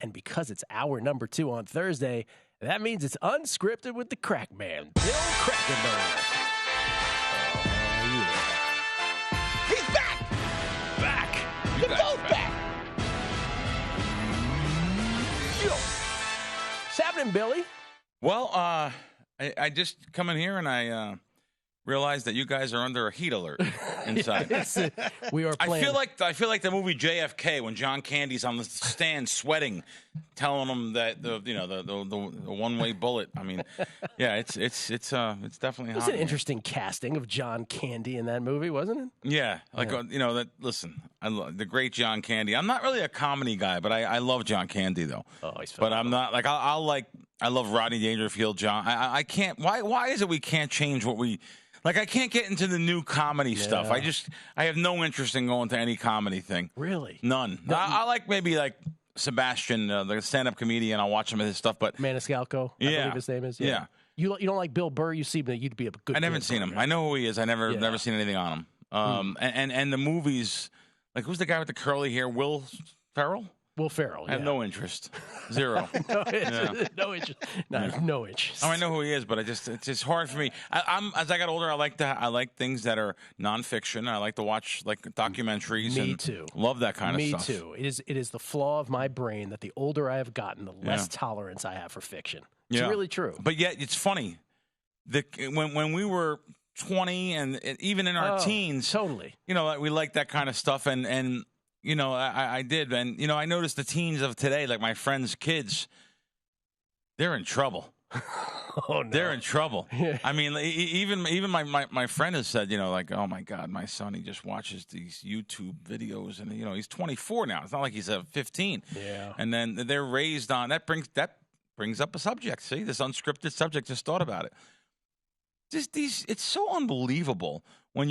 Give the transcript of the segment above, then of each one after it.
And because it's hour number 2 on Thursday, that means it's Unscripted with the Crack Man, Bill Krackomberger. Oh, yeah. He's back! Back! They're both back! Yo. What's happening, Billy? Well, I just come in here and I realized that you guys are under a heat alert inside. We are playing. I feel like the movie JFK when John Candy's on the stand sweating, telling him that the one-way bullet. I mean, yeah, it's definitely hot. It was an interesting casting of John Candy in that movie, wasn't it? Yeah, listen, the great John Candy. I'm not really a comedy guy, but I love John Candy though. Oh, he's But I'm not like I love Rodney Dangerfield. John, I can't. Why is it we can't change what we? Like, I can't get into the new comedy stuff. I have no interest in going to any comedy thing. Really? None. I like maybe like Sebastian, the stand-up comedian. I'll watch some of his stuff, but Maniscalco, I believe his name is. Yeah. You don't like Bill Burr? You seem that you'd be a good. I haven't seen him. I know who he is. I never seen anything on him. And the movies, like who's the guy with the curly hair? Will Ferrell. Will Ferrell. I have no interest. Zero. No interest. No interest. I know who he is, but it's just hard for me. As I got older, I like things that are nonfiction. I like to watch like documentaries. Me too. Love that kind of stuff. Me too. It is the flaw of my brain that the older I have gotten, the less tolerance I have for fiction. It's really true. But yet, it's funny. When we were 20 and even in our teens, totally. We like that kind of stuff, and I did, and I noticed the teens of today, like my friends' kids, they're in trouble. Oh no, they're in trouble. Yeah. I mean, even my friend has said, like, oh my God, my son, he just watches these YouTube videos, and he's 24 now. It's not like he's 15. Yeah, and then they're raised on that brings up a subject. See, this unscripted subject. Just thought about it. It's so unbelievable when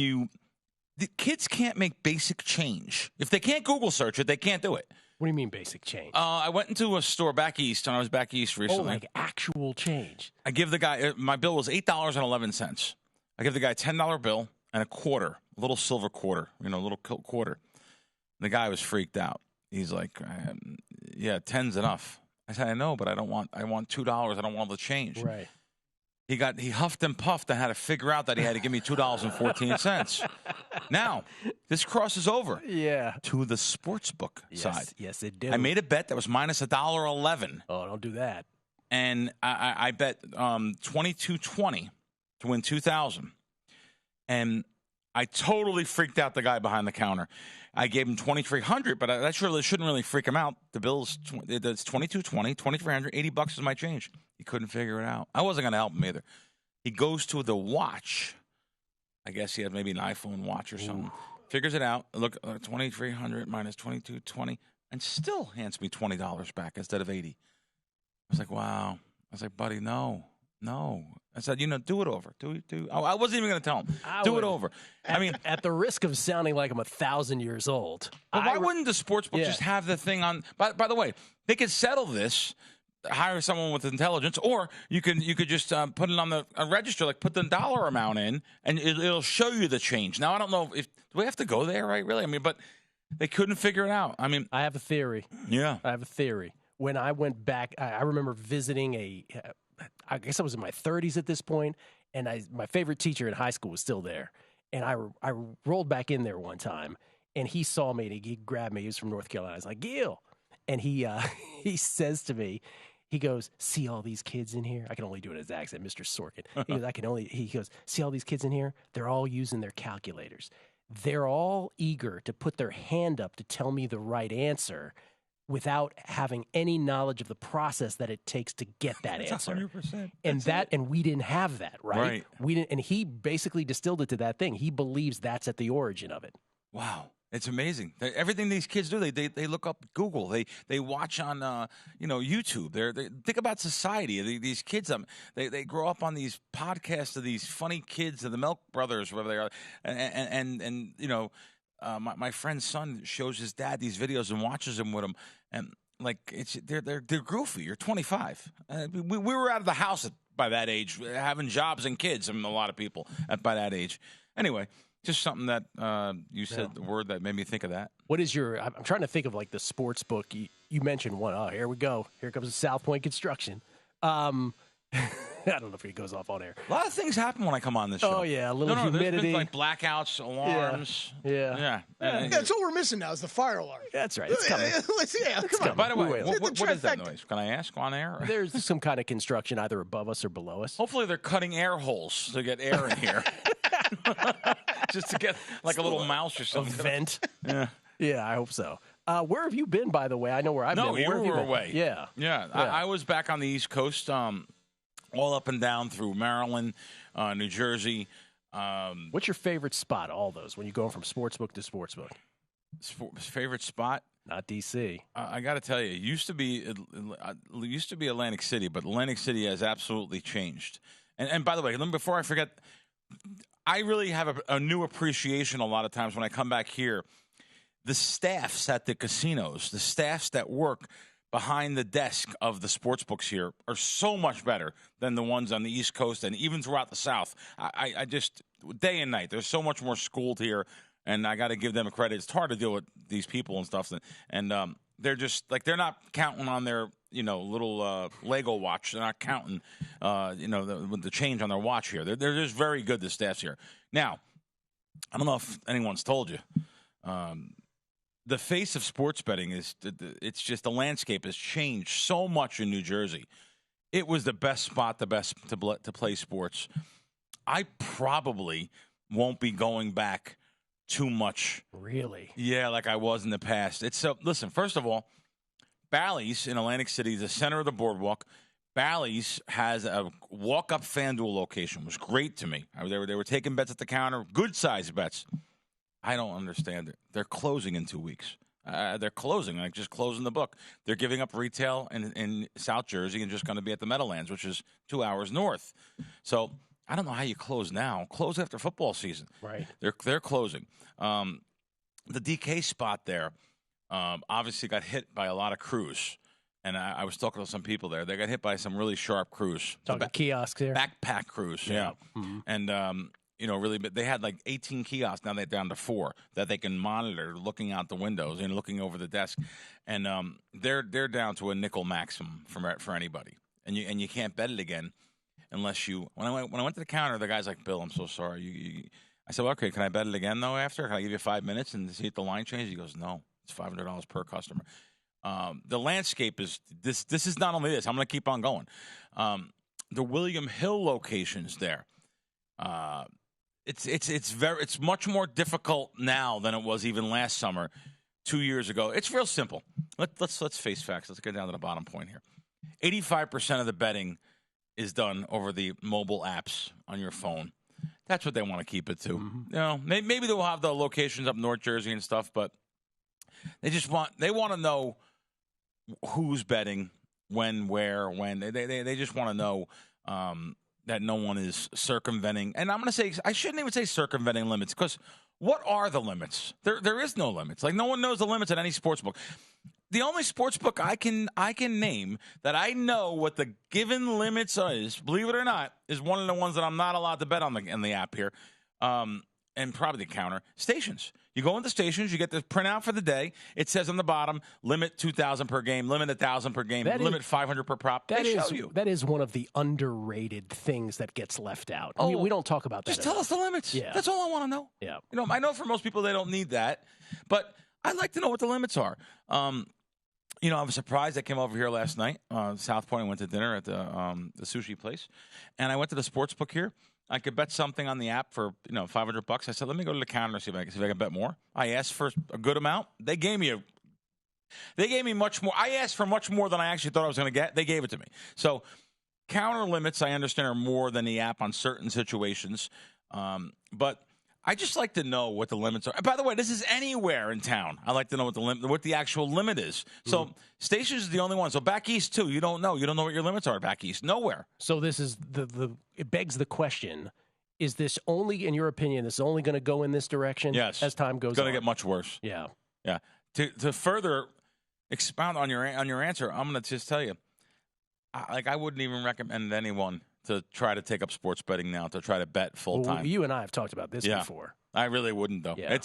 the kids can't make basic change. If they can't Google search it, they can't do it. What do you mean basic change? I went into a store back east, and I was back east recently. Oh, like actual change. I give the guy, my bill was $8.11. I give the guy a $10 bill and a quarter, a little silver quarter, a little quarter. The guy was freaked out. He's like, yeah, 10's enough. I said, I know, but I want $2. I don't want all the change. Right. He huffed and puffed and had to figure out that he had to give me $2.14. Now, this crosses over to the sportsbook side. Yes, it did. I made a bet that was minus $1.11. Oh, don't do that. And I bet $22.20 to win $2,000. And I totally freaked out the guy behind the counter. I gave him $2,300, but that shouldn't really freak him out. The bill's it's $22.20, $2,300, $80 is my change. He couldn't figure it out. I wasn't going to help him either. He goes to the watch. I guess he had maybe an iPhone watch or something. Figures it out. Look, $2,300 minus $22.20, and still hands me $20 back instead of $80. I was like, wow. I was like, buddy, no. I said, do it over. I wasn't even going to tell him. Do it over. At the risk of sounding like I'm 1,000 years old. But why wouldn't the sportsbook just have the thing on? By the way, they could settle this, hire someone with intelligence, or you could just put it on the register, like put the dollar amount in, and it'll show you the change. Now, I don't know do we have to go there, right? Really? But they couldn't figure it out. I have a theory. Yeah. I have a theory. When I went back, I remember visiting I guess I was in my 30s at this point, and my favorite teacher in high school was still there. And I rolled back in there one time, and he saw me, and he grabbed me. He was from North Carolina. I was like, Gill. And he says to me, he goes, see all these kids in here? I can only do it in his accent, Mr. Sorkin. He goes, see all these kids in here? They're all using their calculators. They're all eager to put their hand up to tell me the right answer without having any knowledge of the process that it takes to get that answer. 100%. And we didn't have that, right? We didn't, and he basically distilled it to that thing. He believes that's at the origin of it. Wow. It's amazing. Everything these kids do, they look up Google. They watch on YouTube. They think about society. These kids, they grow up on these podcasts of these funny kids of the Milk Brothers, wherever they are, and my friend's son shows his dad these videos and watches them with him, and like they're goofy. You're 25. We were out of the house by that age, having jobs and kids. A lot of people by that age. Anyway. Just something that you said the word that made me think of that. What is I'm trying to think of like the sports book. you mentioned one. Oh, here we go. Here comes the South Point construction. I don't know if he goes off on air. A lot of things happen when I come on this show. Oh, yeah. A little humidity. There's been like blackouts, alarms. Yeah. That's all we're missing now is the fire alarm. That's right. It's coming. Come on. By the way, what is that noise? Can I ask on air? There's some kind of construction either above us or below us. Hopefully they're cutting air holes to get air in here. Just to get like a little mouse or something. A vent. Yeah, I hope so. Where have you been, by the way? I know where I've been. No, you were away. Yeah. I was back on the East Coast, all up and down through Maryland, New Jersey. What's your favorite spot, all those, when you're going from sportsbook to sportsbook? Favorite spot? Not D.C. I got to tell you, it used to be Atlantic City, but Atlantic City has absolutely changed. And by the way, before I forget, I really have a new appreciation a lot of times when I come back here. The staffs at the casinos, the staffs that work behind the desk of the sports books here are so much better than the ones on the East Coast and even throughout the South. I just, day and night, they're so much more schooled here, and I got to give them a credit. It's hard to deal with these people and stuff, and they're just, like, they're not counting on their, little Lego watch. They're not counting, the change on their watch here. They're just very good, the staffs here. Now, I don't know if anyone's told you, the face of sports betting it's just the landscape has changed so much in New Jersey. It was the best spot, to play sports. I probably won't be going back too much. Really? Yeah, like I was in the past. Listen, first of all, Bally's in Atlantic City, the center of the boardwalk. Bally's has a walk-up FanDuel location. It was great to me. They were taking bets at the counter, good-sized bets. I don't understand it. They're closing in 2 weeks. They're closing, just closing the book. They're giving up retail in South Jersey and just going to be at the Meadowlands, which is 2 hours north. So I don't know how you close now. Close after football season. Right. They're closing. The DK spot there obviously got hit by a lot of crews. And I was talking to some people there. They got hit by some really sharp crews. Talking kiosks here? Backpack crews, yeah. Mm-hmm. And really, but they had like 18 kiosks. Now they're down to 4 that they can monitor, looking out the windows and looking over the desk. And they're down to a nickel maximum for anybody. And you can't bet it again unless you. When I went to the counter, the guy's like, "Bill, I'm so sorry." I said, well, "Okay, can I bet it again though? After, can I give you 5 minutes and see if the line changes?" He goes, "No, it's $500 per customer." The landscape is this. This is not only this. I'm going to keep on going. The William Hill locations there. It's much more difficult now than it was even last summer, 2 years ago. It's real simple. Let's face facts. Let's get down to the bottom point here. 85% of the betting is done over the mobile apps on your phone. That's what they want to keep it to. Mm-hmm. Maybe they'll have the locations up North Jersey and stuff, but they want to know who's betting, when, where, when. They just want to know that no one is circumventing. And I'm going to say, I shouldn't even say circumventing limits, because what are the limits? There is no limits. Like, no one knows the limits at any sports book. The only sports book I can name that I know what the given limits is, believe it or not, is one of the ones that I'm not allowed to bet on in the app here, and probably the counter, stations. You go into stations, you get the printout for the day. It says on the bottom, limit 2,000 per game, limit 1,000 per game, limit 500 per prop. They show you. That is one of the underrated things that gets left out. I mean, we don't talk about that. Just tell us the limits. Yeah. That's all I want to know. Yeah. I know for most people they don't need that, but I'd like to know what the limits are. I was surprised. I came over here last night, South Point. I went to dinner at the sushi place, and I went to the sports book here. I could bet something on the app for $500. I said, let me go to the counter and see if I can bet more. I asked for a good amount. They gave me much more. I asked for much more than I actually thought I was going to get. They gave it to me. So counter limits, I understand, are more than the app on certain situations. But I just like to know what the limits are. And by the way, this is anywhere in town. I like to know what the actual limit is. So stations is the only one. So back east too, you don't know what your limits are back east. Nowhere. So this is it begs the question: is this only, in your opinion, this is only going to go in this direction? Yes. As time goes on, it's going to get much worse. Yeah. Yeah. To further expound on your answer, I'm going to just tell you, I wouldn't even recommend anyone to try to take up sports betting now, to try to bet full time. Well, you and I have talked about this before. I really wouldn't, though. Yeah. I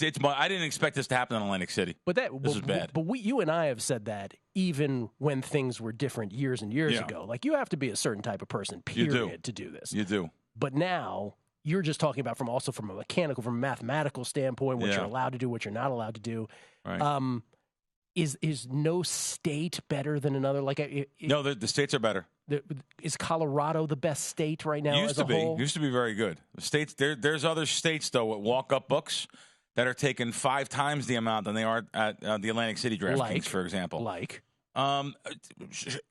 didn't expect this to happen in Atlantic City. But this is bad. But you and I have said that even when things were different years and years ago. Like, you have to be a certain type of person, period, to do this. You do. But now you're just talking about from a mechanical, from a mathematical standpoint, what you're allowed to do, what you're not allowed to do. Right. Is no state better than another? No, the states are better. Is Colorado the best state right now? Used to be very good. The states there's other states though with walk-up books that are taking 5 times the amount than they are at the Atlantic City DraftKings, for example.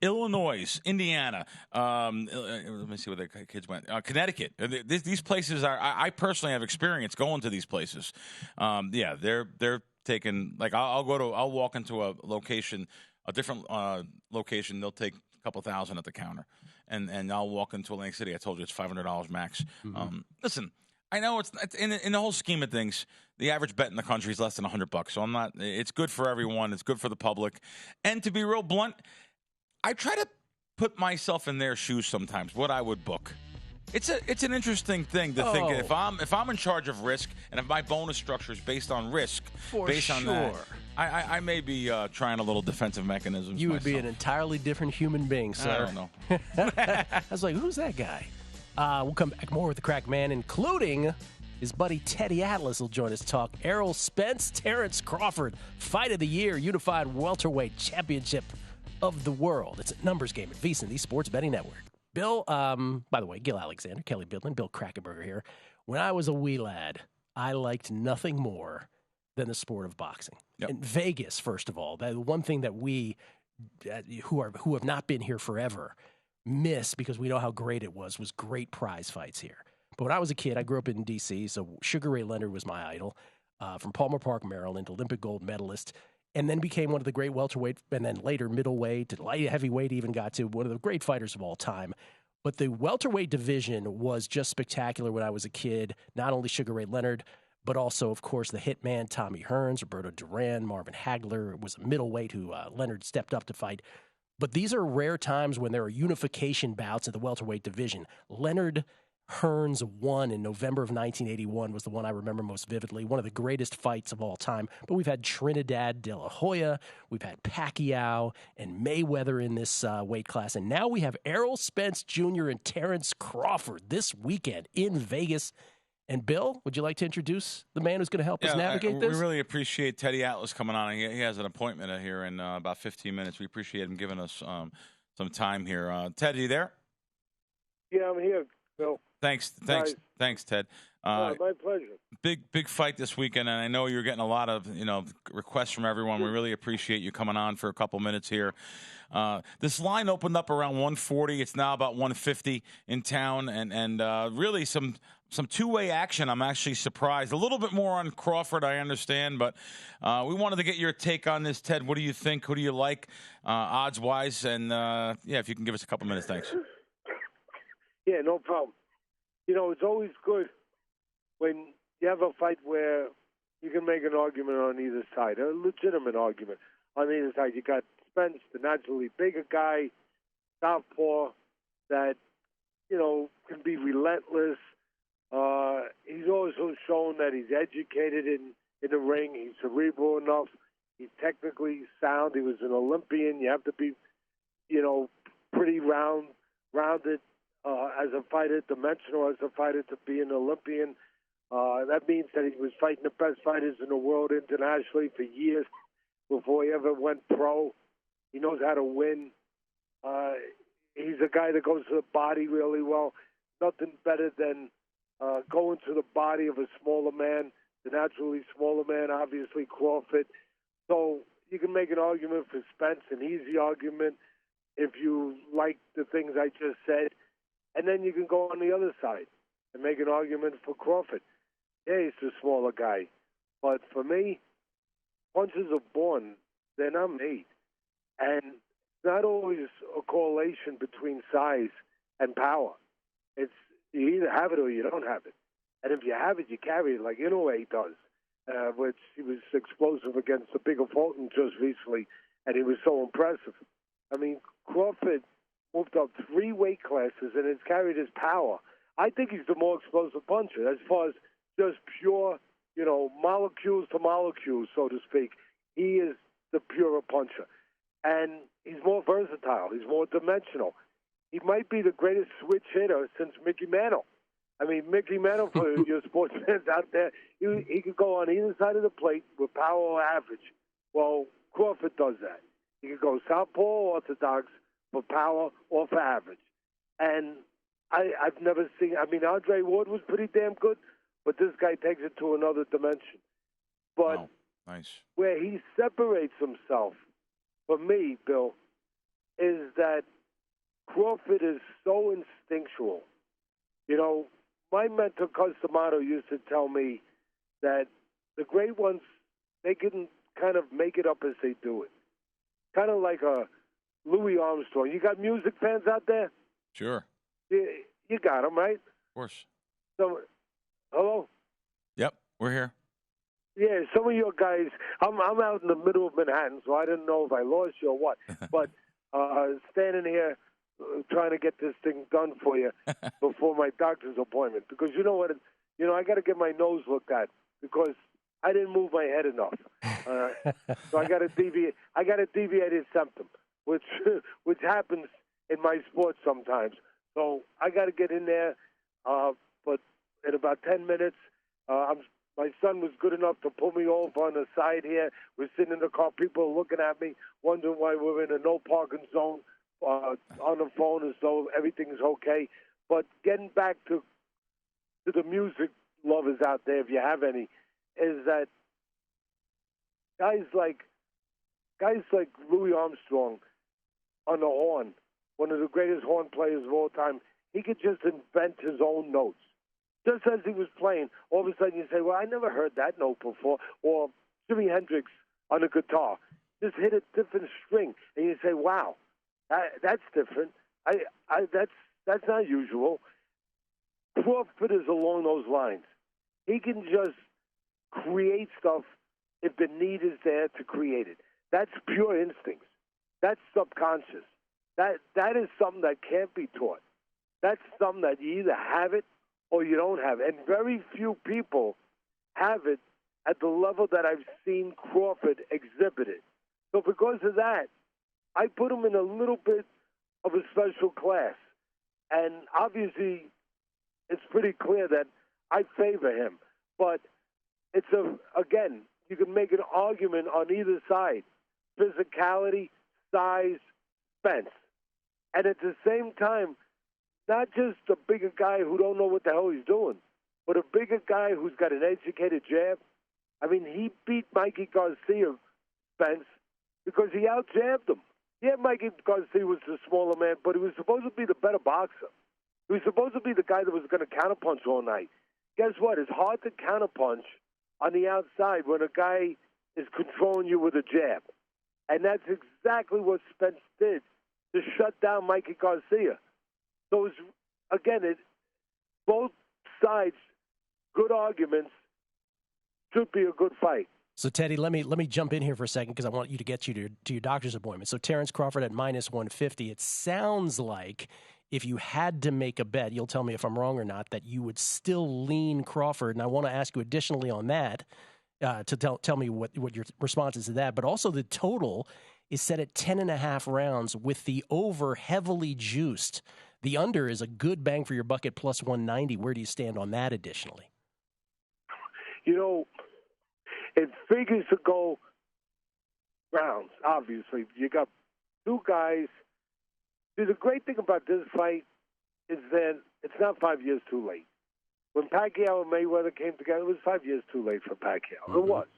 Illinois, Indiana. Let me see where the kids went. Connecticut. These places are. I personally have experience going to these places. They're taking, like, I'll walk into a location, a different location. They'll take a couple thousand at the counter, and I'll walk into Atlantic City. I told you it's $500 max. Mm-hmm. Listen, I know it's in the whole scheme of things, the average bet in the country is less than $100. So I'm not. It's good for everyone. It's good for the public. And to be real blunt, I try to put myself in their shoes sometimes. What I would book. It's an interesting thing to think if I'm in charge of risk and if my bonus structure is based on risk, on that, I may be trying a little defensive mechanisms. You would be an entirely different human being, sir. I don't know. I was like, who's that guy? We'll come back more with the Crack Man, including his buddy Teddy Atlas will join us to talk Errol Spence, Terence Crawford, Fight of the Year, Unified Welterweight Championship of the World. It's a numbers game at VSiN, the Sports Betting Network. Bill, by the way, Gill Alexander, Kelley Bydlon, Bill Krackomberger here. When I was a wee lad, I liked nothing more than the sport of boxing. Yep. In Vegas, first of all, the one thing that we who have not been here forever miss, because we know how great it was great prize fights here. But when I was a kid, I grew up in D.C., so Sugar Ray Leonard was my idol. From Palmer Park, Maryland, Olympic gold medalist, and then became one of the great welterweight, and then later middleweight, to light heavyweight, even got to one of the great fighters of all time. But the welterweight division was just spectacular when I was a kid. Not only Sugar Ray Leonard, but also, of course, the Hitman, Tommy Hearns, Roberto Duran, Marvin Hagler was a middleweight who Leonard stepped up to fight. But these are rare times when there are unification bouts in the welterweight division. Leonard Hearns won in November of 1981 was the one I remember most vividly, one of the greatest fights of all time. But we've had Trinidad De La Hoya, we've had Pacquiao and Mayweather in this weight class, and now we have Errol Spence Jr. and Terence Crawford this weekend in Vegas. And Bill, would you like to introduce the man who's going to help us navigate this? We really appreciate Teddy Atlas coming on. He has an appointment here in about 15 minutes. We appreciate him giving us some time here. Ted, are you there? Yeah, I'm here, Bill. Thanks, Ted. My pleasure. Big fight this weekend, and I know you're getting a lot of requests from everyone. We really appreciate you coming on for a couple minutes here. This line opened up around 140. It's now about 150 in town, and really some two-way action. I'm actually surprised. A little bit more on Crawford, I understand, but we wanted to get your take on this, Ted. What do you think? Who do you like, odds-wise? And, if you can give us a couple minutes, thanks. Yeah, no problem. It's always good when you have a fight where you can make an argument on either side, a legitimate argument on either side. You got Spence, the naturally bigger guy, southpaw, that, can be relentless. He's also shown that he's educated in the ring. He's cerebral enough. He's technically sound. He was an Olympian. You have to be, pretty rounded as a fighter, dimensional as a fighter to be an Olympian. That means that he was fighting the best fighters in the world internationally for years before he ever went pro. He knows how to win. He's a guy that goes to the body really well. Nothing better than going to the body of a smaller man, the naturally smaller man, obviously Crawford. So you can make an argument for Spence, an easy argument, if you like the things I just said. And then you can go on the other side and make an argument for Crawford. Yeah, he's a smaller guy. But for me, punches are born. They're not made. And it's not always a correlation between size and power. It's you either have it or you don't have it. And if you have it, you carry it like Inoue does, which he was explosive against the bigger Fulton just recently, and he was so impressive. I mean, Crawford moved up 3 weight classes and has carried his power. I think he's the more explosive puncher as far as just pure, molecules to molecules, so to speak. He is the purer puncher. And he's more versatile. He's more dimensional. He might be the greatest switch hitter since Mickey Mantle. I mean, Mickey Mantle, for your sports fans out there, he could go on either side of the plate with power or average. Well, Crawford does that. He could go southpaw or orthodox for power or for average. And I've never seen, Andre Ward was pretty damn good, but this guy takes it to another dimension. But nice. Where he separates himself, for me, Bill, is that Crawford is so instinctual. My mentor, Customato, used to tell me that the great ones, they can kind of make it up as they do it. Kind of like a Louis Armstrong. You got music fans out there? Sure. You got them, right? Of course. So, hello? Yep, we're here. Yeah, some of your guys, I'm out in the middle of Manhattan, so I didn't know if I lost you or what. But standing here trying to get this thing done for you before my doctor's appointment. Because you know what? I got to get my nose looked at because I didn't move my head enough. So I got a deviated septum, which happens in my sport sometimes. So I got to get in there. But in about 10 minutes, my son was good enough to pull me over on the side here. We're sitting in the car. People are looking at me, wondering why we're in a no parking zone on the phone as though everything's okay. But getting back to the music lovers out there, if you have any, is that guys like Louis Armstrong on the horn, one of the greatest horn players of all time, he could just invent his own notes. Just as he was playing, all of a sudden you say, well, I never heard that note before. Or Jimi Hendrix on the guitar just hit a different string, and you say, wow, that's different. That's not usual. Crawford is along those lines. He can just create stuff if the need is there to create it. That's pure instincts. That's subconscious. That is something that can't be taught. That's something that you either have it or you don't have it. And very few people have it at the level that I've seen Crawford exhibit it. So because of that, I put him in a little bit of a special class. And obviously, it's pretty clear that I favor him. But it's again, you can make an argument on either side. Physicality, size, Spence. And at the same time, not just a bigger guy who don't know what the hell he's doing, but a bigger guy who's got an educated jab. I mean, he beat Mikey Garcia, Spence, because he out-jabbed him. Yeah, Mikey Garcia was the smaller man, but he was supposed to be the better boxer. He was supposed to be the guy that was going to counterpunch all night. Guess what? It's hard to counterpunch on the outside when a guy is controlling you with a jab. And that's exactly what Spence did to shut down Mikey Garcia. So, both sides, good arguments, should be a good fight. So, Teddy, let me jump in here for a second because I want you to get to your doctor's appointment. So, Terence Crawford at -150. It sounds like if you had to make a bet, you'll tell me if I'm wrong or not, that you would still lean Crawford. And I want to ask you additionally on that to tell me what your response is to that. But also the total is set at 10.5 rounds with the over heavily juiced. The under is a good bang for your buck at +190. Where do you stand on that additionally? It figures to go rounds, obviously. You got two guys. See, the great thing about this fight is that it's not 5 years too late. When Pacquiao and Mayweather came together, it was 5 years too late for Pacquiao. Mm-hmm. It was.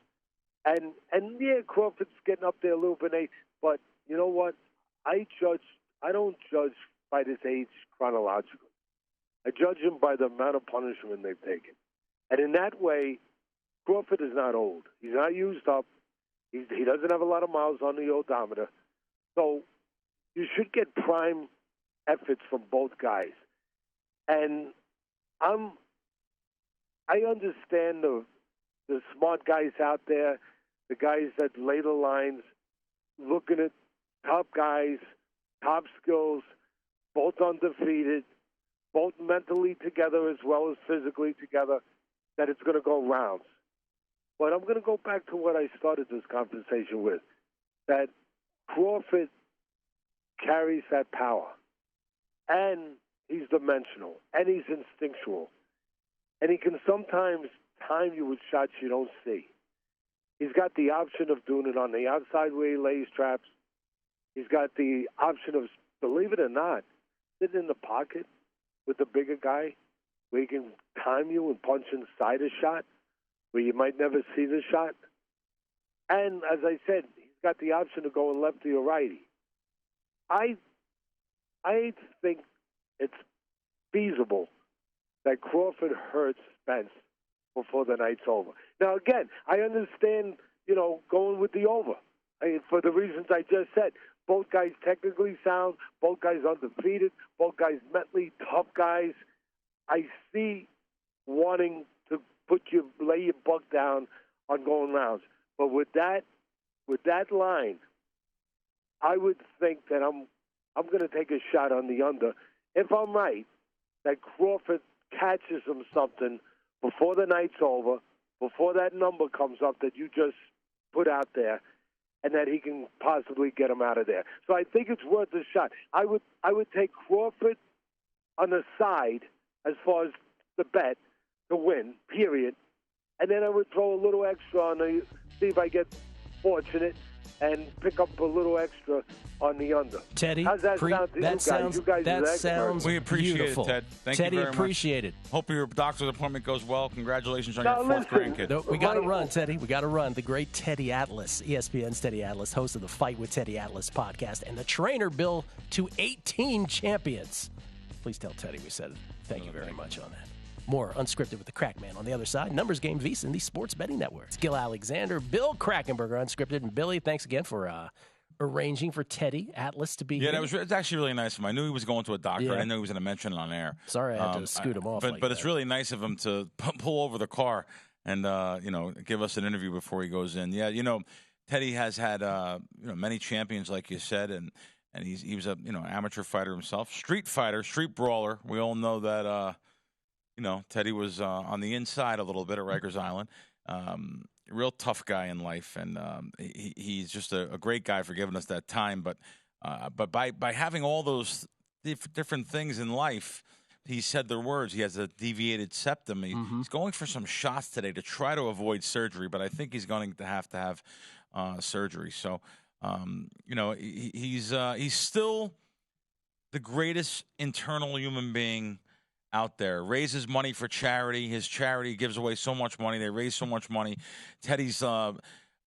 And yeah, Crawford's getting up there a little bit, but you know what? I don't judge by his age chronologically. I judge him by the amount of punishment they've taken. And in that way, Crawford is not old. He's not used up. He doesn't have a lot of miles on the odometer. So you should get prime efforts from both guys. And I understand the smart guys out there, the guys that lay the lines, looking at top guys, top skills, both undefeated, both mentally together as well as physically together, that it's going to go rounds. But I'm going to go back to what I started this conversation with, that Crawford carries that power, and he's dimensional, and he's instinctual, and he can sometimes time you with shots you don't see. He's got the option of doing it on the outside where he lays traps. He's got the option of, believe it or not, sitting in the pocket with the bigger guy where he can time you and punch inside a shot where you might never see the shot. And as I said, he's got the option of going lefty or righty. I think it's feasible that Crawford hurts Spence before the night's over. Now, again, I understand, going with the over. For the reasons I just said. Both guys technically sound, both guys undefeated, both guys mentally tough guys. I see wanting to lay your buck down on going rounds. But with that line, I would think that I'm going to take a shot on the under. If I'm right, that Crawford catches him something before the night's over, before that number comes up that you just put out there, and that he can possibly get him out of there. So I think it's worth a shot. I would take Crawford on the side as far as the bet to win, period. And then I would throw a little extra on see if I get fortunate and pick up a little extra on the under. Teddy, how's that sound to you guys? That sounds we appreciate beautiful. it, Ted. Thank Teddy, you very appreciate much. it. Hope your doctor's appointment goes well. Congratulations on your fourth grandkid. No, we got to run, Teddy. We got to run. The great Teddy Atlas, ESPN's Teddy Atlas, host of the Fight with Teddy Atlas podcast, and the trainer Bill to 18 champions. Please tell Teddy we said it. Thank you very much on that. More Unscripted with the Crackman on the other side. Numbers Game VSiN, the Sports Betting Network. It's Gill Alexander, Bill Krackomberger, Unscripted. And Billy, thanks again for arranging for Teddy Atlas to be here. Yeah, it's actually really nice of him. I knew he was going to a doctor. Yeah. I didn't know he was going to mention it on air. Sorry I had to scoot him off But it's really nice of him to pull over the car and, give us an interview before he goes in. Yeah, Teddy has had, many champions, like you said, and he was a, amateur fighter himself. Street fighter, street brawler. We all know that, Teddy was on the inside a little bit at Rikers Island. Real tough guy in life, and he's just a great guy for giving us that time. But by having all those different things in life, he said the words. He has a deviated septum. He's going for some shots today to try to avoid surgery, but I think he's going to have surgery. So, he's still the greatest internal human being out there. Raises money for charity. His charity gives away so much money. They raise so much money. Teddy's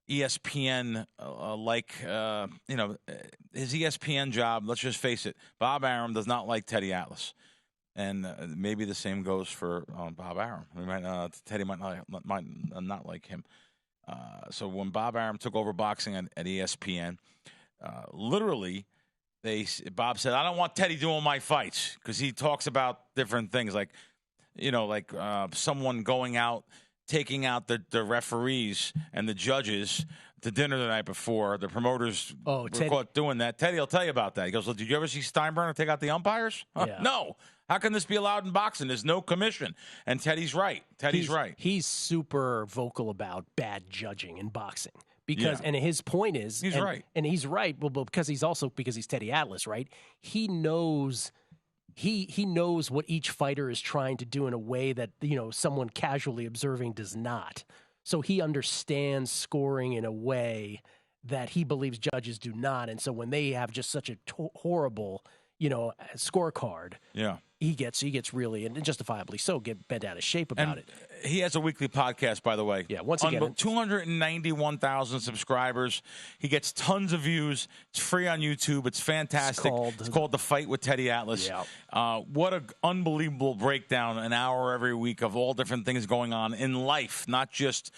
ESPN, his ESPN job, let's just face it, Bob Arum does not like Teddy Atlas. And maybe the same goes for Bob Arum. Teddy might not like him. So when Bob Arum took over boxing at ESPN, literally, Bob said, I don't want Teddy doing my fights because he talks about different things like someone going out, taking out the referees and the judges to dinner the night before. The promoters were caught doing that. Teddy will tell you about that. He goes, well, did you ever see Steinbrenner take out the umpires? Yeah. No. How can this be allowed in boxing? There's no commission. And Teddy's right. Right. He's super vocal about bad judging in boxing. And his point is, he's right. And he's right. Well, because he's Teddy Atlas, right? He knows what each fighter is trying to do in a way that someone casually observing does not. So he understands scoring in a way that he believes judges do not. And so when they have just such a horrible, scorecard, he gets really, and justifiably so, get bent out of shape about it. He has a weekly podcast, by the way. Yeah, once again, 291,000 subscribers. He gets tons of views. It's free on YouTube. It's fantastic. It's called The Fight with Teddy Atlas. Yeah. What an unbelievable breakdown, an hour every week of all different things going on in life, not just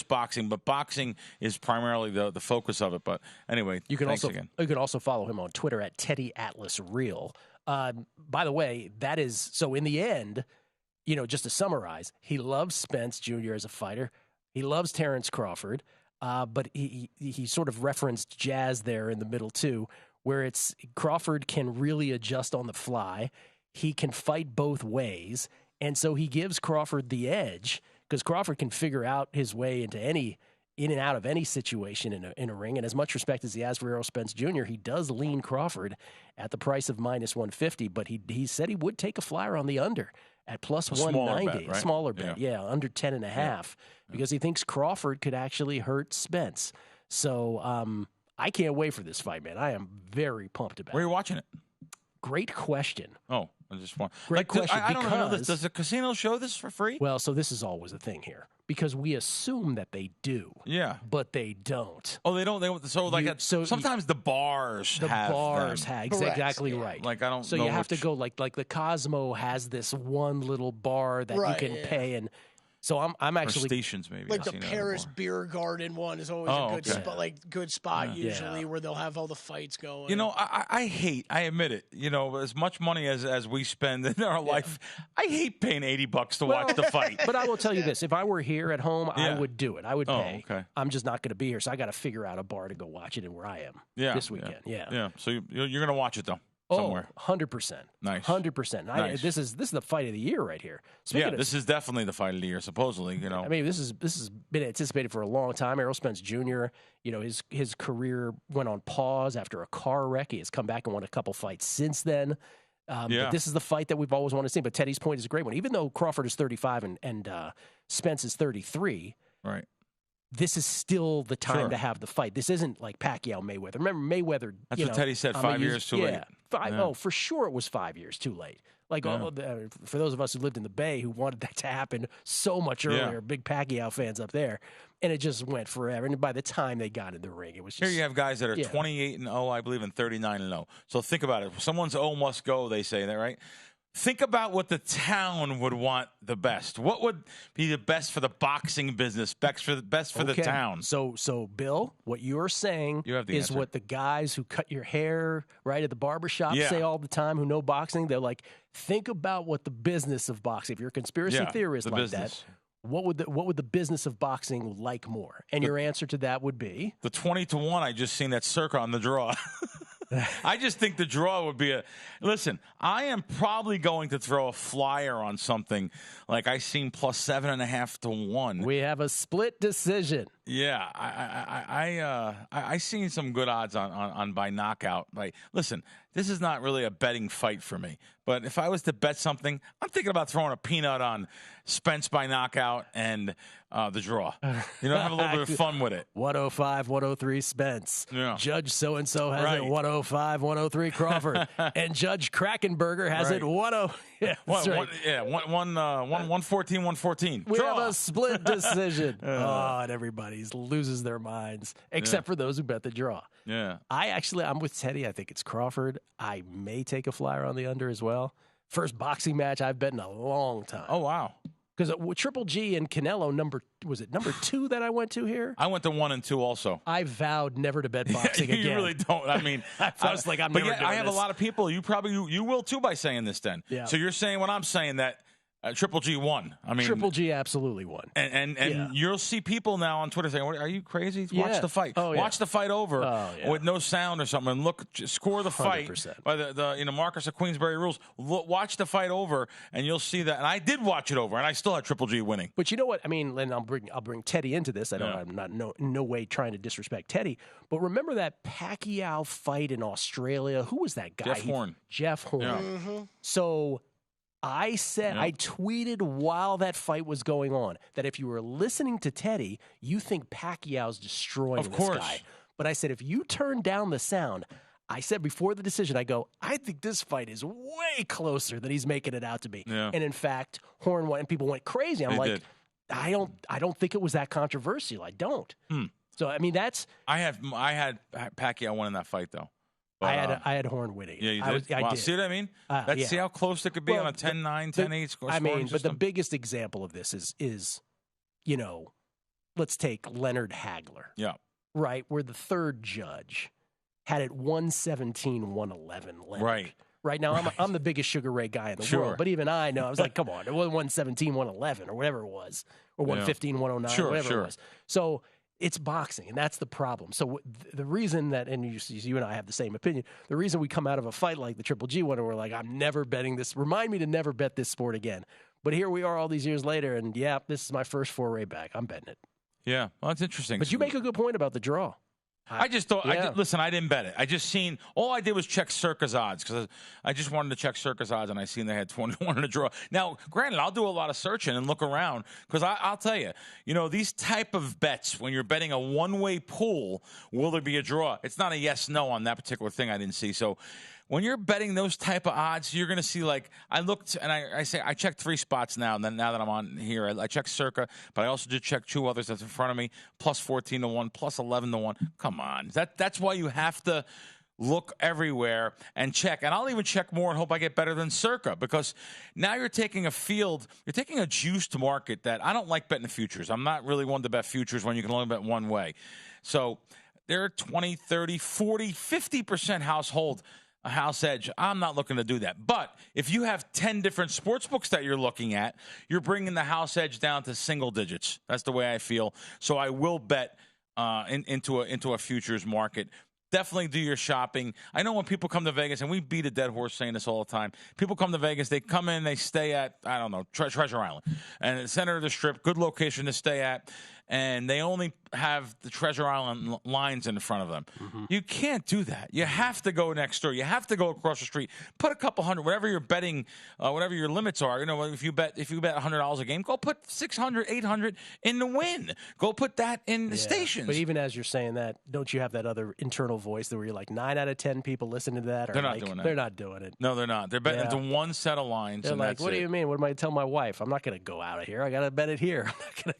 boxing, but boxing is primarily the focus of it. But anyway, you can also follow him on Twitter at Teddy Atlas Real. By the way, that is so in the end, just to summarize, he loves Spence Jr. as a fighter. He loves Terence Crawford, but he sort of referenced Jazz there in the middle too. where it's Crawford can really adjust on the fly. He can fight both ways, and so he gives Crawford the edge because Crawford can figure out his way into in and out of any situation in a ring. And as much respect as he has for Errol Spence Jr., he does lean Crawford at the price of minus 150, but he said he would take a flyer on the under at plus 190. Right? Smaller bet, yeah, under 10.5, because he thinks Crawford could actually hurt Spence. So I can't wait for this fight, man. I am very pumped about it. Where are you watching it? Great question. Oh, I just want. Great question. I don't know this. Does the casino show this for free? Well, so this is always a thing here because we assume that they do. Yeah, but they don't. Oh, they don't. Sometimes the bars have exactly right. Like I don't. So know you have to go like the Cosmo has this one little bar that you can pay and. So I'm actually stations maybe like the Paris Beer Garden one is always a good spot usually where they'll have all the fights going. You know, I admit it. You know, as much money as we spend in our life, I hate paying $80 to watch the fight. But I will tell you this: if I were here at home, I would do it. I would pay. Okay. I'm just not going to be here, so I got to figure out a bar to go watch it in where I am this weekend. Yeah. So you're going to watch it though. Somewhere. 100%. Nice. 100%. Nice. This is the fight of the year right here. This is definitely the fight of the year, supposedly. You know, I mean, this has been anticipated for a long time. Errol Spence Jr. You know, his career went on pause after a car wreck. He has come back and won a couple fights since then. But this is the fight that we've always wanted to see. But Teddy's point is a great one. Even though Crawford is 35 and Spence is 33, right? This is still the time to have the fight. This isn't like Pacquiao Mayweather. Remember Mayweather? That's what Teddy said. 5 years too late. Oh, for sure it was 5 years too late. Like for those of us who lived in the Bay who wanted that to happen so much earlier, big Pacquiao fans up there, and it just went forever. And by the time they got in the ring, it was just... Here you have guys that are 28-0, I believe, and 39-0. So think about it. Someone's 0 must go, they say that, right? Think about what the town would want the best. What would be the best for the boxing business, best for the town? So Bill, what you're saying is answer. what the guys who cut your hair right at the barbershop say all the time, who know boxing. They're like, think about what the business of boxing, if you're a conspiracy theorist like that, what would the business of boxing like more? And your answer to that would be? The 20-1, I just seen that circa on the draw. I just think the draw would be listen, I am probably going to throw a flyer on something like I seen plus 7.5 to 1. We have a split decision. Yeah, I seen some good odds on by knockout. Like, listen, this is not really a betting fight for me. But if I was to bet something, I'm thinking about throwing a peanut on Spence by knockout and the draw. You know, have a little bit of fun with it. 105, 103 Spence. Yeah. Judge so-and-so has it 105, 103 Crawford. And Judge Krackomberger has it 10. Yeah, that's right. 114, 114. We have a split decision. And everybody loses their minds, except for those who bet the draw. Yeah. I'm with Teddy. I think it's Crawford. I may take a flyer on the under as well. First boxing match I've bet in a long time. Oh, wow. Because Triple G and Canelo, number 2 that I went to here? I went to 1 and 2 also. I vowed never to bet boxing again. You really don't. I mean, I was like, I'm never doing this. I have a lot of people. You will too by saying this then. Yeah. So you're saying what I'm saying, that Triple G won. I mean, Triple G absolutely won. And you'll see people now on Twitter saying, "Are you crazy? Watch the fight. Watch the fight over with no sound or something, and look, score the fight 100%. By the Marcus of Queensberry rules. Watch the fight over, and you'll see that." And I did watch it over, and I still had Triple G winning. But you know what? I mean, and I'll bring Teddy into this. I'm not no way trying to disrespect Teddy, but remember that Pacquiao fight in Australia? Who was that guy? Jeff Horn. Yeah. Mm-hmm. So. I tweeted while that fight was going on that if you were listening to Teddy, you think Pacquiao's destroying this guy. But I said, if you turn down the sound, I said before the decision, I think this fight is way closer than he's making it out to be. Yeah. And in fact, Horn won, and people went crazy. I'm like, I don't think it was that controversial. I don't. So I mean, I had Pacquiao winning that fight though. But, I had Horn winning. Yeah, you did? I did. See what I mean? See how close it could be on a 10-9, 10-8 score. I mean, but the biggest example of this is let's take Leonard Hagler. Yeah. Right, where the third judge had it 117-111. Right now, I'm the biggest Sugar Ray guy in the world, but even I know, I was like, come on, it was 117-111 or whatever it was, or 115-109, whatever it was. So It's boxing, and that's the problem. So the reason that, and you and I have the same opinion, the reason we come out of a fight like the Triple G one and we're like, I'm never betting this. Remind me to never bet this sport again. But here we are all these years later, and yeah, this is my first foray back. I'm betting it. Yeah, well, that's interesting. But you make a good point about the draw. I just thought, listen, I didn't bet it. I just seen, all I did was check Circa's odds because I just wanted to check Circa's odds, and I seen they had 21 in a draw. Now, granted, I'll do a lot of searching and look around because I'll tell you, these type of bets, when you're betting a one-way pool, will there be a draw? It's not a yes-no on that particular thing I didn't see. So when you're betting those type of odds, you're going to see, like, I looked and I checked 3 spots now. And then now that I'm on here, I checked Circa, but I also did check 2 others that's in front of me, plus 14-1, plus 11-1. Come on. That's why you have to look everywhere and check. And I'll even check more and hope I get better than Circa, because now you're taking a juiced market that I don't like betting the futures. I'm not really one to bet futures when you can only bet one way. So there are 20, 30, 40, 50% a house edge. I'm not looking to do that. But if you have 10 different sports books that you're looking at, you're bringing the house edge down to single digits. That's the way I feel. So I will bet into a futures market. Definitely do your shopping. I know when people come to Vegas, and we beat a dead horse saying this all the time, people come to Vegas, they come in, they stay at, I don't know, Treasure Island. And in the center of the Strip, good location to stay at, and they only have the Treasure Island lines in front of them. Mm-hmm. You can't do that. You have to go next door. You have to go across the street. Put a couple hundred, whatever you're betting, whatever your limits are. If you bet $100 a game, go put $600, $800 in the win. Go put that in the stations. But even as you're saying that, don't you have that other internal voice where you're like 9 out of 10 people listening to that? They're not doing that. They're not doing it. No, they're not. They're betting into one set of lines. They're and like, that's what do you mean? What am I going to tell my wife? I'm not going to go out of here. I got to bet it here.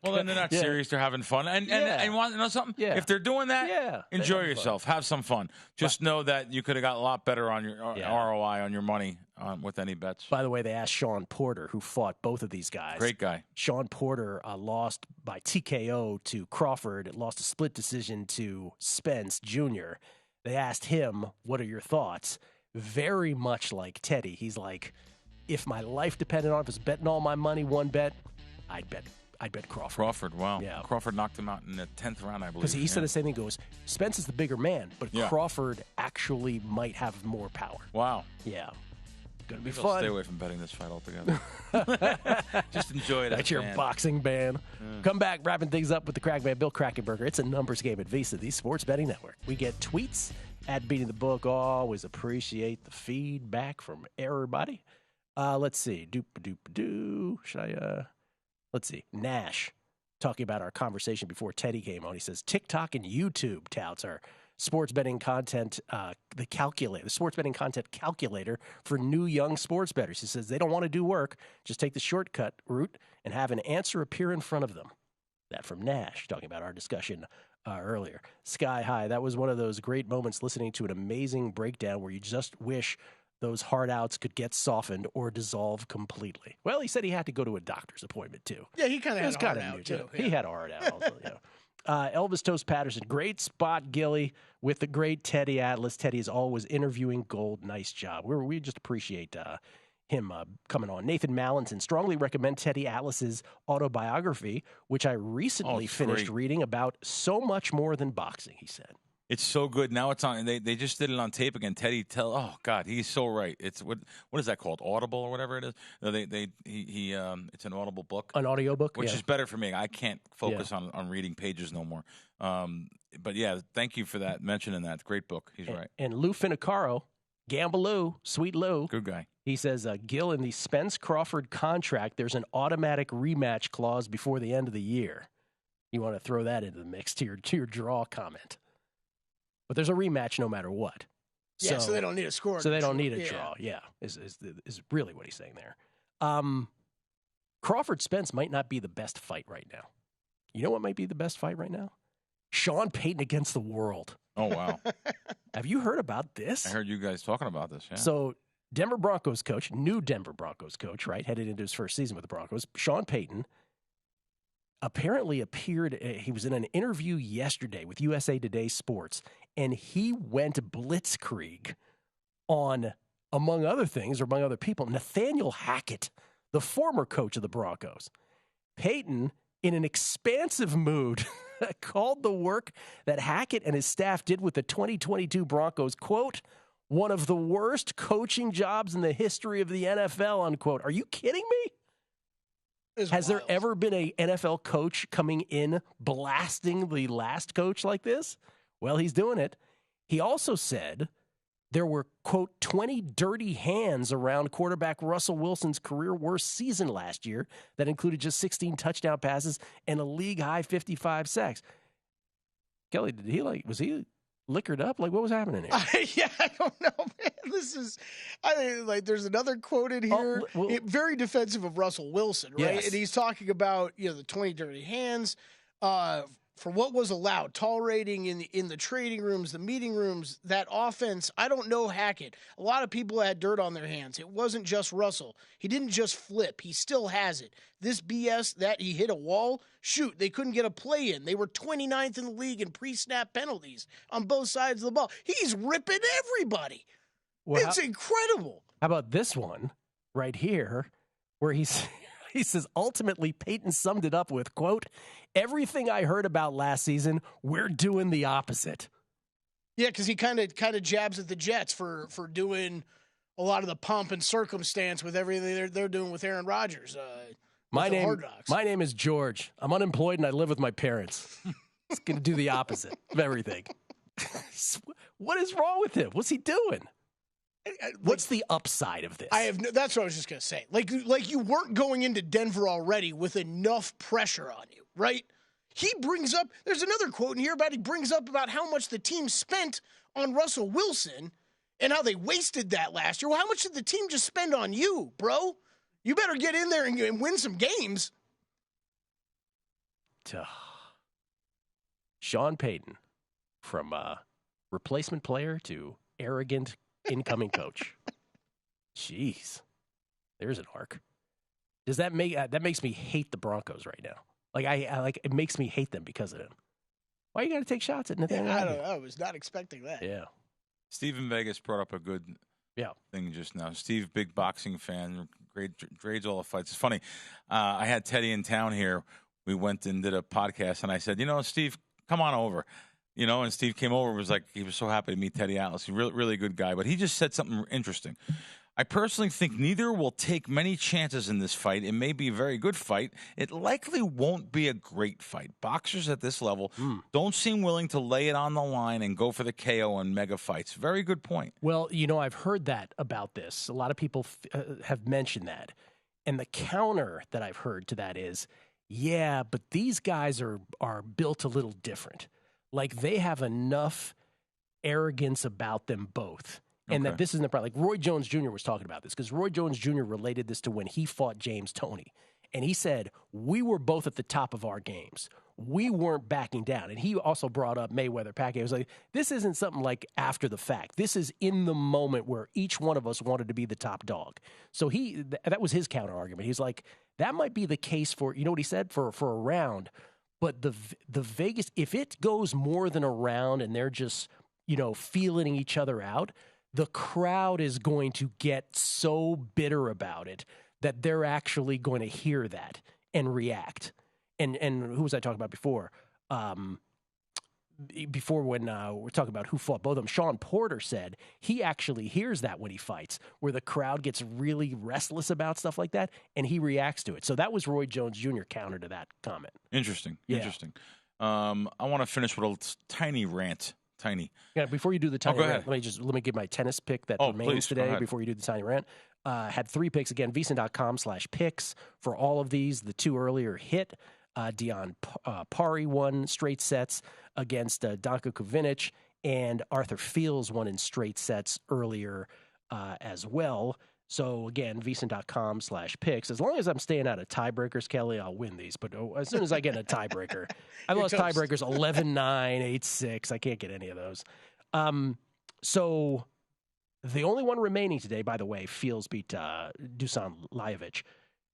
Well, then they're not serious. They're having fun. And want to know something? Yeah. If they're doing that, enjoy yourself. Have some fun. Just know that you could have got a lot better on your ROI on your money with any bets. By the way, they asked Sean Porter, who fought both of these guys. Great guy. Sean Porter lost by TKO to Crawford. Lost a split decision to Spence Jr. They asked him, what are your thoughts? Very much like Teddy. He's like, if my life depended on it, if I was betting all my money, one bet, I'd bet Crawford. Crawford, wow. Yeah. Crawford knocked him out in the 10th round, I believe. Because he said the same thing. He goes, Spence is the bigger man, but Crawford actually might have more power. Wow. Yeah. Gonna be Maybe fun. I'll stay away from betting this fight altogether. Just enjoy it. That's your boxing ban. Come back, wrapping things up with the crack man, Bill Krackomberger. It's a numbers game at VSiN, the Sports Betting Network. We get tweets at Beating the Book. Always appreciate the feedback from everybody. Let's see. Let's see. Nash talking about our conversation before Teddy came on. He says TikTok and YouTube touts our sports betting content, the sports betting content calculator for new young sports bettors. He says they don't want to do work, just take the shortcut route and have an answer appear in front of them. That from Nash, talking about our discussion earlier. Sky High, that was one of those great moments listening to an amazing breakdown where you just wish those hard outs could get softened or dissolve completely. Well, he said he had to go to a doctor's appointment, too. Yeah, he kind of had a hard out, too. He had a hard out also, Elvis Toast Patterson, great spot, Gilly, with the great Teddy Atlas. Teddy is always interviewing gold. Nice job. We just appreciate him coming on. Nathan Mallinson, strongly recommend Teddy Atlas's autobiography, which I recently finished reading, about so much more than boxing, he said. It's so good. Now it's on. They just did it on tape again. Teddy oh God, he's so right. It's what is that called? Audible or whatever it is. No, it's an Audible book, an audio book, which is better for me. I can't focus on reading pages no more. But yeah, thank you for that mentioning that. Great book. He's right. And Lou Finicaro, Gamble Lou, Sweet Lou, good guy. He says, Gill, in the Spence Crawford contract, there's an automatic rematch clause before the end of the year. You want to throw that into the mix to your draw comment. But there's a rematch no matter what. Yeah, so they don't need a score. So they don't need a draw. Yeah, is really what he's saying there. Crawford-Spence might not be the best fight right now. You know what might be the best fight right now? Sean Payton against the world. Oh, wow. Have you heard about this? I heard you guys talking about this, yeah. So Denver Broncos coach, new Denver Broncos coach, right, headed into his first season with the Broncos, Sean Payton, apparently appeared, he was in an interview yesterday with USA Today Sports, and he went blitzkrieg on, among other things, or among other people, Nathaniel Hackett, the former coach of the Broncos. Payton, in an expansive mood, called the work that Hackett and his staff did with the 2022 Broncos, quote, one of the worst coaching jobs in the history of the NFL, unquote. Are you kidding me? Has there ever been a NFL coach coming in blasting the last coach like this? Well, he's doing it. He also said there were, quote, 20 dirty hands around quarterback Russell Wilson's career worst season last year that included just 16 touchdown passes and a league-high 55 sacks. Kelley, was he liquored up? Like, what was happening here? I don't know, man. There's another quote in here, very defensive of Russell Wilson, right? Yes. And he's talking about, the 20 dirty hands, for what was allowed, tolerating in the trading rooms, the meeting rooms, that offense. I don't know Hackett. A lot of people had dirt on their hands. It wasn't just Russell. He didn't just flip. He still has it. This BS that he hit a wall, shoot, they couldn't get a play in. They were 29th in the league in pre-snap penalties on both sides of the ball. He's ripping everybody. Well, it's incredible. How about this one right here where he says, ultimately, Peyton summed it up with, quote, everything I heard about last season, we're doing the opposite. Yeah, because he kind of jabs at the Jets for doing a lot of the pomp and circumstance with everything they're doing with Aaron Rodgers. My name is George. I'm unemployed and I live with my parents. He's going to do the opposite of everything. What is wrong with him? What's he doing? What's the upside of this? That's what I was just going to say. Like you weren't going into Denver already with enough pressure on you, right? He brings up, there's another quote in here he brings up about how much the team spent on Russell Wilson and how they wasted that last year. Well, how much did the team just spend on you, bro? You better get in there and win some games. Sean Payton, from replacement player to arrogant incoming coach. Jeez, there's an arc. Does that that makes me hate the Broncos right now? It makes me hate them because of him. Why you got to take shots at Nathaniel? I was not expecting that. Yeah. Stephen Vegas brought up a good thing just now. Steve, big boxing fan, grades all the fights. It's funny. I had Teddy in town here. We went and did a podcast, and I said, Steve, come on over. And Steve came over, he was so happy to meet Teddy Atlas. He's a really, really good guy. But he just said something interesting. I personally think neither will take many chances in this fight. It may be a very good fight. It likely won't be a great fight. Boxers at this level don't seem willing to lay it on the line and go for the KO in mega fights. Very good point. Well, I've heard that about this. A lot of people have mentioned that. And the counter that I've heard to that is, yeah, but these guys are built a little different. Like, they have enough arrogance about them both. And that this isn't the problem. Like, Roy Jones Jr. was talking about this because Roy Jones Jr. related this to when he fought James Toney. And he said, we were both at the top of our games. We weren't backing down. And he also brought up Mayweather-Pacquiao. He was like, this isn't something like after the fact. This is in the moment where each one of us wanted to be the top dog. So that was his counter argument. He's like, that might be the case for, what he said, for a round. But the Vegas, if it goes more than a round and they're just, feeling each other out, the crowd is going to get so bitter about it that they're actually going to hear that and react. And who was I talking about before? Before when we're talking about who fought both of them, Sean Porter said he actually hears that when he fights, where the crowd gets really restless about stuff like that, and he reacts to it. So that was Roy Jones Jr. counter to that comment. Interesting. I want to finish with a tiny rant. Yeah, before you do the tiny rant, let me give my tennis pick that remains today before you do the tiny rant. Had 3 picks. Again, VSiN.com/picks for all of these. The 2 earlier hit. Dion Pari won straight sets against Danko Kovinic, and Arthur Fields won in straight sets earlier as well. So, again, VSiN.com/picks. As long as I'm staying out of tiebreakers, Kelley, I'll win these. But as soon as I get in a tiebreaker, I lost tiebreakers 11-9, 8-6. I can't get any of those. So the only one remaining today, by the way, Fields beat Dusan Lajovic.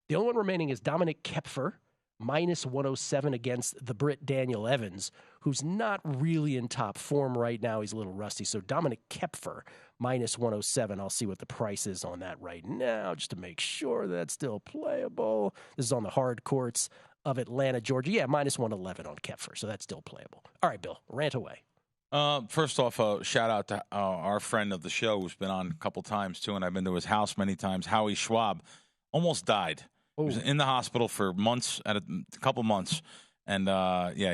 The only one remaining is Dominic Kepfer, -107 against the Brit Daniel Evans, who's not really in top form right now. He's a little rusty. So Dominic Kepfer, -107. I'll see what the price is on that right now, just to make sure that's still playable. This is on the hard courts of Atlanta, Georgia. Yeah, minus 111 on Kepfer, so that's still playable. All right, Bill, rant away. First off, shout out to our friend of the show who's been on a couple times too, and I've been to his house many times. Howie Schwab almost died. He was in the hospital for months, a couple months, and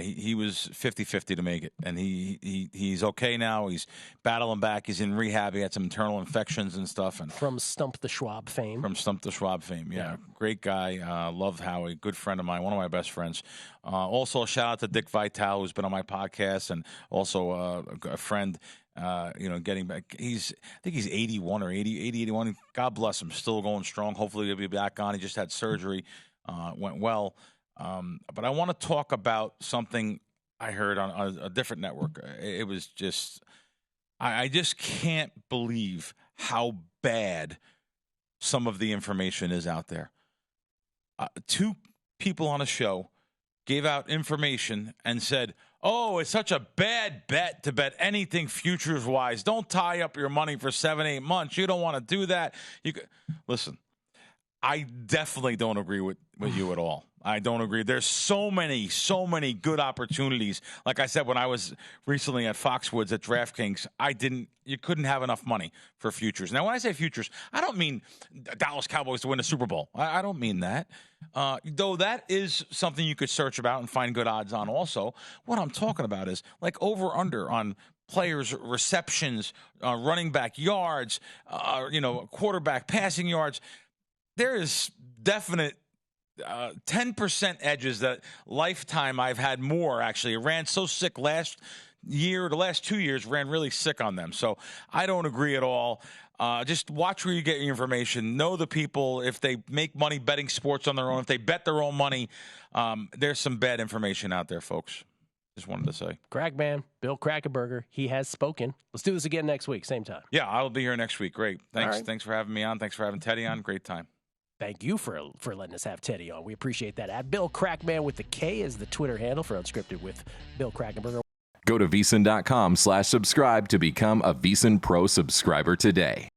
he was 50-50 to make it, and he's okay now. He's battling back. He's in rehab. He had some internal infections and stuff. And from Stump the Schwab fame. Yeah. Great guy. Loved Howie. Good friend of mine. One of my best friends. Also, shout out to Dick Vitale, who's been on my podcast, and also a friend. Getting back. I think he's 81 or 81. God bless him. Still going strong. Hopefully he'll be back on. He just had surgery. Went well. But I want to talk about something I heard on a different network. It was just, I just can't believe how bad some of the information is out there. Two people on a show gave out information and said, oh, it's such a bad bet to bet anything futures-wise. Don't tie up your money for 7-8 months. You don't want to do that. Listen, I definitely don't agree with you at all. I don't agree. There's so many good opportunities. Like I said, when I was recently at Foxwoods at DraftKings, you couldn't have enough money for futures. Now, when I say futures, I don't mean Dallas Cowboys to win a Super Bowl. I don't mean that. Though that is something you could search about and find good odds on also. What I'm talking about is like over-under on players' receptions, running back yards, quarterback passing yards. There is definite 10% edges that lifetime I've had more, actually. I ran so sick last year, the last 2 years, ran really sick on them. So I don't agree at all. Just watch where you get your information. Know the people. If they make money betting sports on their own, if they bet their own money, there's some bad information out there, folks. Just wanted to say. Crackman, Bill Krackomberger, he has spoken. Let's do this again next week, same time. Yeah, I'll be here next week. Great. Thanks. Right. Thanks for having me on. Thanks for having Teddy on. Great time. Thank you for letting us have Teddy on. We appreciate that. At Bill Crackman with the K is the Twitter handle for Unscripted with Bill Krackomberger. Go to VSiN.com/subscribe to become a VSiN Pro subscriber today.